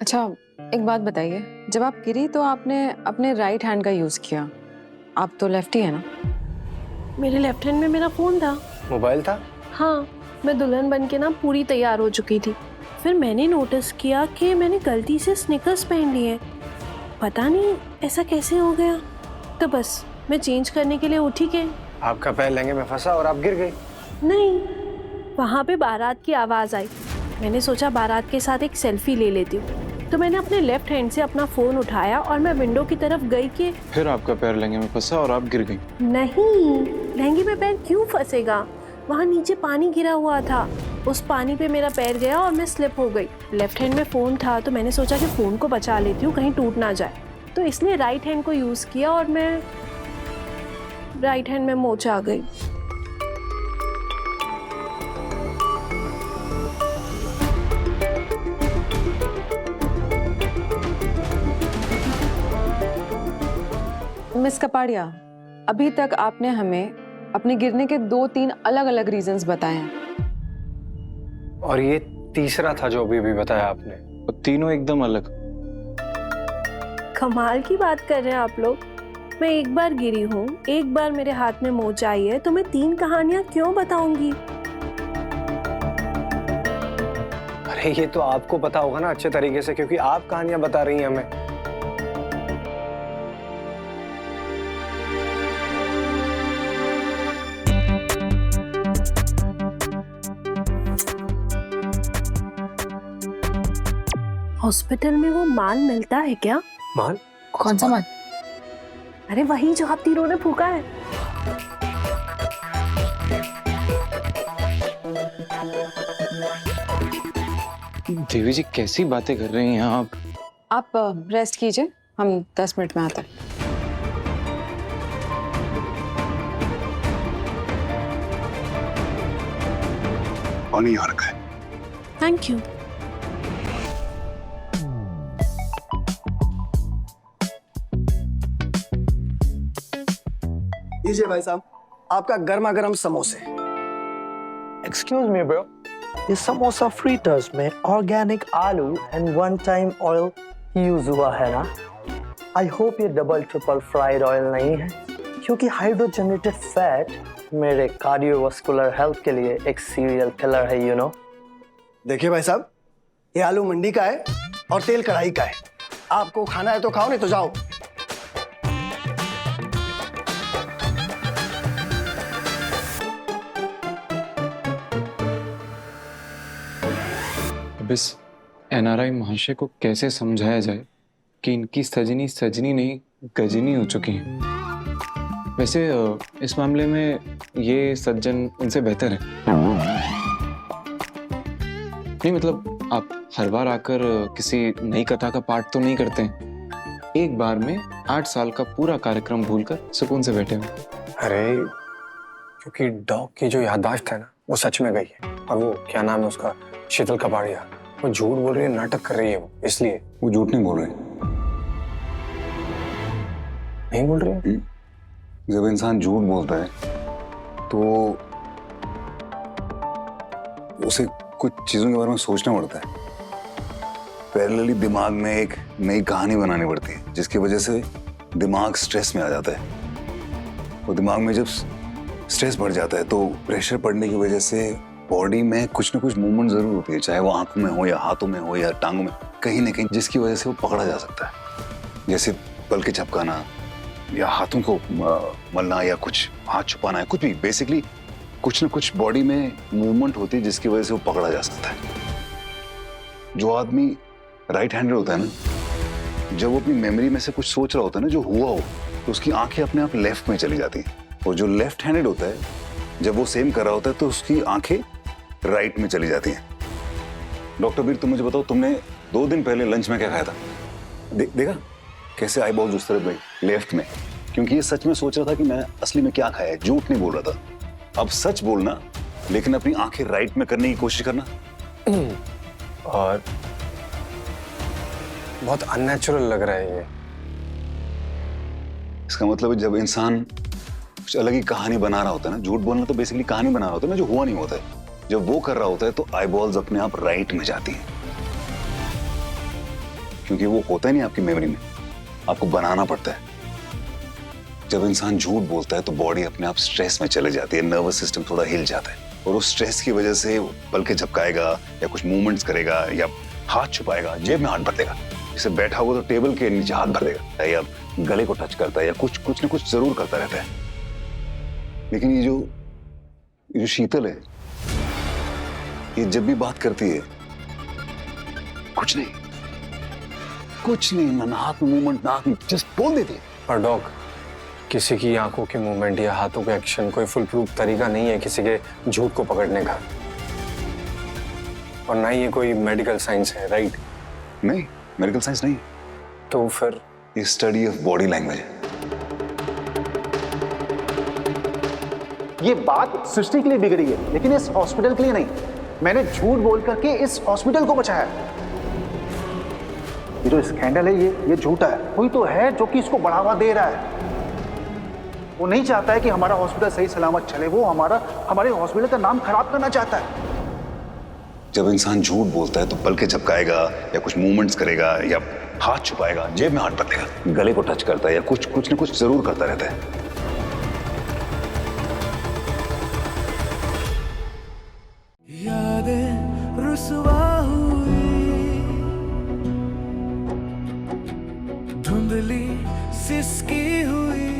अच्छा, एक बात बताइए, जब आप गिरी तो आपने अपने राइट हैंड का यूज किया। आप तो लेफ्टी है ना? मेरे लेफ्ट हैंड में मेरा फोन था। मोबाइल था? हाँ, मैं दुल्हन बन के ना पूरी तैयार हो चुकी थी। फिर मैंने नोटिस किया कि मैंने गलती से स्निकर्स पहन लिए। पता नहीं ऐसा कैसे हो गया। तो बस मैं चेंज करने के लिए उठी के आपका पैर लहंगे में फंसा और आप गिर गई। नहीं, वहाँ पे बारात की आवाज़ आई। मैंने सोचा बारात के साथ एक सेल्फी ले लेती हूँ, तो मैंने अपने लेफ्ट हैंड से अपना फ़ोन उठाया और मैं विंडो की तरफ गई कि फिर आपका पैर लहंगे में फंसा और आप गिर गई। नहीं, लहंगे में पैर क्यों फंसेगा? वहाँ नीचे पानी गिरा हुआ था। उस पानी पे मेरा पैर गया और मैं स्लिप हो गई। लेफ्ट हैंड में फ़ोन था तो मैंने सोचा कि फ़ोन को बचा लेती हूँ, कहीं टूट ना जाए। तो इसलिए राइट हैंड को यूज़ किया और मैं राइट हैंड में मोच आ गई। मिस कपाड़िया, अभी तक आपने हमें अपने गिरने के 2-3 अलग-अलग रीजंस बताए हैं। और ये तीसरा था जो अभी बताया आपने। और तीनों एकदम अलग। कमाल की बात कर रहे हैं आप लोग। मैं एक बार गिरी हूँ, एक बार मेरे हाथ में मोच आई है, तो मैं 3 कहानियां क्यों बताऊंगी? अरे ये तो आपको पता होगा ना अच्छे तरीके से, क्योंकि आप कहानियां बता रही हैं हमें। हॉस्पिटल में वो माल मिलता है क्या? माल? कौन सा माल? अरे वही जो आप तीनों ने फूका है। देवी जी कैसी बातें कर रही हैं आप? आप रेस्ट कीजिए, हम 10 मिनट में आते हैं। पानी यहाँ रखा है। Thank you. लीजिए भाई साहब, आपका गर्मा गर्म समोसे। एक्सक्यूज मी ब्रो, ये समोसा फ्रीटर्स में ऑर्गेनिक आलू and one time oil use हुआ है ना? आई होप ये डबल ट्रिपल फ्राइड ऑयल नहीं है, क्योंकि हाइड्रोजनेटेड फैट मेरे कार्डियोवास्कुलर हेल्थ के लिए एक सीरियल किलर है, यू नो। देखिए भाई साहब, ये आलू मंडी का है और तेल कढ़ाई का है। आपको खाना है तो खाओ, नहीं तो जाओ। अब इस एनआरआई महाशय को कैसे समझाया जाए कि इनकी सजनी सजनी नहीं गजनी हो चुकी हैं। वैसे इस मामले में ये सज्जन उनसे बेहतर है। नहीं मतलब आप हर बार आकर किसी नई कथा का पाठ तो नहीं करते हैं। एक बार में 8 साल का पूरा कार्यक्रम भूलकर सुकून से बैठे हुए। अरे क्योंकि डॉग की जो याददाश्त है ना, वो सच में गई है। और वो क्या नाम है उसका, शीतल कपाड़िया, वो झूठ बोल रही है, नाटक कर रही है वो, इसलिए। वो झूठ नहीं बोल रहे। नहीं बोल रही है? जब इंसान झूठ बोलता है तो उसे कुछ चीजों के बारे में सोचना पड़ता है। पैरेलली दिमाग में एक नई कहानी बनानी पड़ती है, जिसकी वजह से दिमाग स्ट्रेस में आ जाता है। और दिमाग में जब स्ट्रेस बढ़ जाता है तो प्रेशर पड़ने की वजह से बॉडी में कुछ ना कुछ मूवमेंट जरूर होती है, चाहे वो आंखों में हो या हाथों में हो या टांगों में, कहीं ना कहीं, जिसकी वजह से वो पकड़ा जा सकता है। जैसे पल के झपकाना या हाथों को मलना या कुछ हाथ छुपाना है, कुछ भी। बेसिकली कुछ ना कुछ बॉडी में मूवमेंट होती है जिसकी वजह से वो पकड़ा जा सकता है। जो आदमी राइट हैंडेड होता है ना, जब वो अपनी मेमोरी में से कुछ सोच रहा होता है ना जो हुआ हो, तो उसकी आंखें अपने आप लेफ्ट में चली जाती हैं। और जो लेफ्ट हैंडेड होता है, जब वो सेम कर रहा होता है तो उसकी आंखें राइट में चली जाती हैं। डॉक्टर वीर, तुम मुझे बताओ, तुमने 2 दिन पहले लंच में क्या खाया था? देखा कैसे आई बॉल उस तरफ गई लेफ्ट में, क्योंकि ये सच में सोच रहा था कि मैं असली में क्या खाया है, झूठ नहीं बोल रहा था। अब सच बोलना, लेकिन अपनी आंखें राइट में करने की कोशिश करना। और बहुत अननेचुरल लग रहा है ये। इसका मतलब है जब इंसान कुछ अलग ही कहानी बना रहा होता है ना, झूठ बोलना तो बेसिकली कहानी बना रहा होता है ना, जो हुआ नहीं होता है। जब वो कर रहा होता है तो आई बॉल्स अपने आप राइट में जाती हैं। क्योंकि वो होता ही नहीं आपकी मेमोरी में, आपको बनाना पड़ता है। जब इंसान झूठ बोलता है तो बॉडी अपने आप स्ट्रेस में चले जाती है, नर्वस सिस्टम थोड़ा हिल जाता है, और उस स्ट्रेस की वजह से वो पलके झपकाएगा या कुछ मूवमेंट्स करेगा या हाथ छुपाएगा, जेब में हाथ भर देगा, जैसे बैठा हुआ तो टेबल के नीचे हाथ भर देगा या गले को टच करता है या कुछ ना कुछ जरूर करता रहता है। लेकिन ये जो शीतल है, ये जब भी बात करती है कुछ नहीं, ना हाथ में मूवमेंट, ना जस्ट बोल देती है। पर डॉग, किसी की आंखों के मूवमेंट या हाथों के एक्शन कोई फुल प्रूफ तरीका नहीं है किसी के झूठ को पकड़ने का, और ना ही ये कोई मेडिकल साइंस है, राइट? नहीं, मेडिकल साइंस नहीं। तो फिर ये स्टडी ऑफ बॉडी लैंग्वेज है। ये बात सृष्टि के लिए बिगड़ी है, लेकिन इस हॉस्पिटल के लिए नहीं। मैंने झूठ बोल करके इस हॉस्पिटल को बचाया। ये जो स्कैंडल है ये झूठा है। कोई तो है जो कि इसको बढ़ावा दे रहा है। वो नहीं चाहता है कि हमारा हॉस्पिटल सही सलामत चले, वो हमारे हॉस्पिटल का नाम खराब करना चाहता है। जब इंसान झूठ बोलता है तो पलके झपकाएगा या कुछ मूवमेंट्स करेगा या हाथ छुपाएगा, जेब में हाथ भर देगा, गले को टच करता है या कुछ ना कुछ जरूर करता रहता है। यादें रुसवा हुई, धुंधली सिसकी हुई,